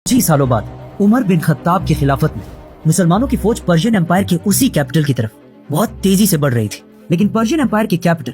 सालों बाद Umar bin Khattab की खिलाफत में मुसलमानों की फौज पर्शियन एम्पायर के उसी कैपिटल की तरफ बहुत तेजी से बढ़ रही थी। लेकिन पर्शियन एम्पायर की कैपिटल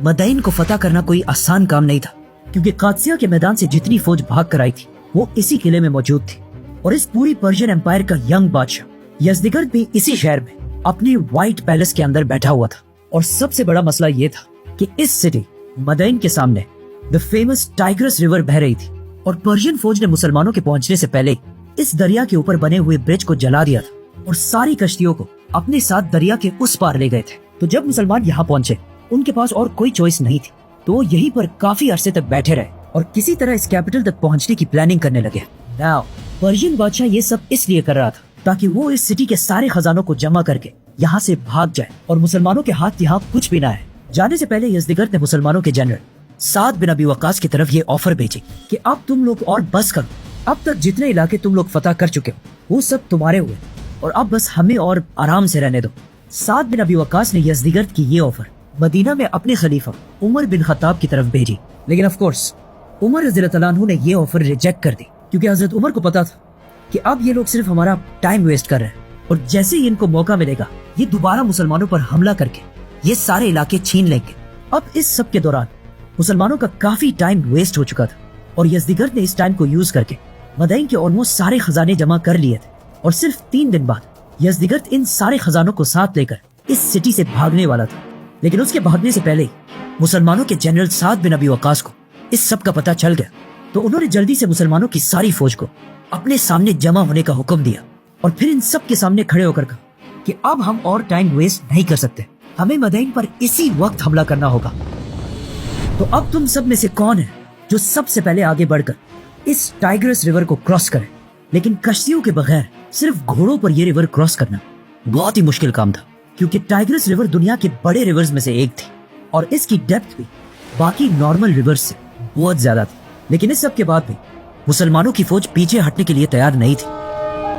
मदाइन को फतह करना कोई आसान काम नहीं था, क्योंकि कादसिया के मैदान से जितनी फौज भाग कर आई थी वो इसी किले में मौजूद थी। और इस पूरी पर्शियन एम्पायर का यंग बादशाह यज़दिगर्द भी इसी शहर में अपने व्हाइट पैलेस के अंदर बैठा हुआ था। और सबसे बड़ा मसला ये था कि इस सिटी मदाइन के सामने द फेमस टाइग्रस रिवर बह रही थी और पर्शियन फौज ने मुसलमानों के पहुंचने से पहले इस दरिया के ऊपर बने हुए ब्रिज को जला दिया था और सारी कश्तियों को अपने साथ दरिया के उस पार ले गए थे। तो जब मुसलमान यहाँ पहुंचे उनके पास और कोई चॉइस नहीं थी, तो वो यहीं पर काफी अरसे तक बैठे रहे और किसी तरह इस कैपिटल तक पहुंचने की प्लानिंग करने लगे। नाउ पर्शियन बादशाह ये सब इसलिए कर रहा था ताकि वो इस सिटी के सारे खजानों को जमा करके यहाँ से भाग जाए और मुसलमानों के हाथ यहाँ कुछ भी ना है। जाने से पहले यज़दिगर्द ने मुसलमानों के जनरल साद बिन अबी वक्कास की तरफ ये ऑफर भेजी कि अब तुम लोग और बस करो, अब तक जितने इलाके तुम लोग फतह कर चुके हो वो सब तुम्हारे हुए और अब बस हमें और आराम से रहने दो। साद बिन अबी वक्कास ने यज़दिगर्द की ये ऑफर मदीना में अपने खलीफा उमर बिन खत्ताब की तरफ भेजी, लेकिन ऑफ कोर्स उमर रज़ियल्लाहु अन्हु ने ये ऑफर रिजेक्ट कर दी, क्योंकि हजरत उमर को पता था कि अब ये लोग सिर्फ हमारा टाइम वेस्ट कर रहे हैं और जैसे ही इनको मौका मिलेगा ये दोबारा मुसलमानों पर हमला करके ये सारे इलाके छीन लेंगे। अब इस सब के दौरान मुसलमानों का काफी टाइम वेस्ट हो चुका था और यज़दिगर्द ने इस टाइम को यूज करके मदाइन के ऑलमोस्ट सारे खजाने जमा कर लिए थे और सिर्फ 3 दिन बाद यज़दिगर्द इन सारे खजानों को साथ लेकर इस सिटी से भागने वाला था। लेकिन उसके भागने से पहले ही मुसलमानों के जनरल साद बिन अबी वक्कास को इस सब का पता चल गया, तो उन्होंने जल्दी से मुसलमानों की सारी फौज को अपने सामने जमा होने का हुक्म दिया और फिर इन सब के सामने खड़े होकर कहा कि अब हम और टाइम वेस्ट नहीं कर सकते, हमें मदाइन पर इसी वक्त हमला करना होगा। तो अब तुम सब में से कौन है जो सबसे पहले आगे बढ़कर इस टाइग्रस रिवर को क्रॉस करे? लेकिन कश्तियों के बगैर सिर्फ घोड़ों पर यह रिवर क्रॉस करना बहुत ही मुश्किल काम था, क्योंकि टाइग्रस रिवर दुनिया के बड़े रिवर्स में से एक थी और इसकी डेप्थ भी बाकी नॉर्मल रिवर्स से बहुत ज्यादा थी। लेकिन इस सब के बाद भी मुसलमानों की फौज पीछे हटने के लिए तैयार नहीं थी